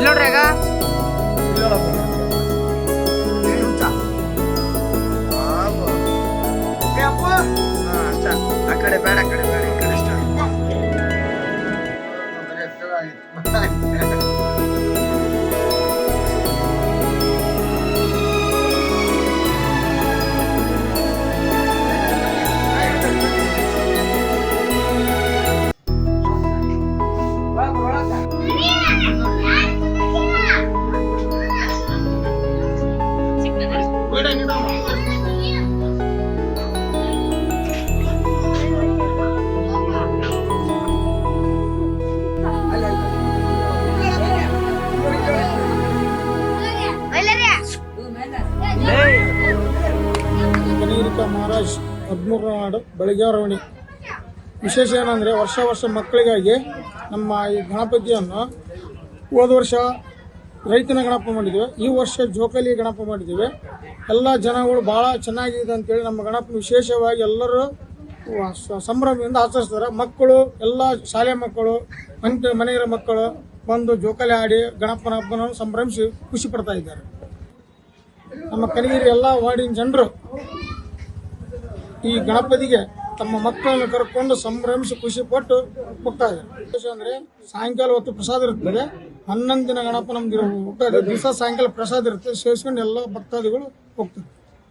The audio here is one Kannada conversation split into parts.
ನೋಡ್ರಿ ಈಗ ಆ ಕಡೆ ಬೇಡ ಈ ಕಡೆ ಇಷ್ಟ ಮಹಾರಾಜ್ 13 ನಾಡು ಬೆಳಗ್ಗೆವರವಣಿ. ವಿಶೇಷ ಏನಂದರೆ ವರ್ಷ ಮಕ್ಕಳಿಗಾಗಿ ನಮ್ಮ ಈ ಗಣಪತಿಯನ್ನು ಹೋದ ವರ್ಷ ರೈತನ ಗಣಪ ಮಾಡಿದ್ದೀವಿ, ಈ ವರ್ಷ ಜೋಕಾಲಿ ಗಣಪ ಮಾಡಿದ್ದೀವಿ. ಎಲ್ಲ ಜನಗಳು ಭಾಳ ಚೆನ್ನಾಗಿದೆ ಅಂತೇಳಿ ನಮ್ಮ ಗಣಪನ ವಿಶೇಷವಾಗಿ ಎಲ್ಲರೂ ಸಂಭ್ರಮದಿಂದ ಆಚರಿಸ್ತಾರೆ. ಮಕ್ಕಳು ಎಲ್ಲ ಶಾಲೆ ಮಕ್ಕಳು ಮನೆಯ ಮಕ್ಕಳು ಬಂದು ಜೋಕಾಲಿ ಆಡಿ ಗಣಪನ ಹಬ್ಬನ ಸಂಭ್ರಮಿಸಿ ಖುಷಿ ಪಡ್ತಾ ಇದ್ದಾರೆ. ನಮ್ಮ ಕನಗಿರಿ ಎಲ್ಲ ವಾರ್ಡಿನ ಜನರು ಈ ಗಣಪತಿಗೆ ತಮ್ಮ ಮಕ್ಕಳನ್ನು ಕರ್ಕೊಂಡು ಸಂಭ್ರಮಿಸಿ ಖುಷಿ ಪಟ್ಟು ಹೋಗ್ತಾ ಇದ್ದಾರೆ. ವಿಶೇಷ ಅಂದರೆ ಸಾಯಂಕಾಲ ಹೊತ್ತು ಪ್ರಸಾದ ಇರ್ತದೆ. 11 ದಿನ ಗಣಪ ನಮ್ದು ಹೋಗ್ತಾ ದಿವಸ ಸಾಯಂಕಾಲ ಪ್ರಸಾದ ಇರುತ್ತೆ. ಸೇರಿಸ್ಕೊಂಡು ಎಲ್ಲ ಭಕ್ತಾದಿಗಳು ಹೋಗ್ತಾರೆ.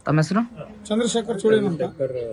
ತಮ್ಮ ಹೆಸರು? ಚಂದ್ರಶೇಖರ್ ಚೋಳಿನ್ ಅಂತ.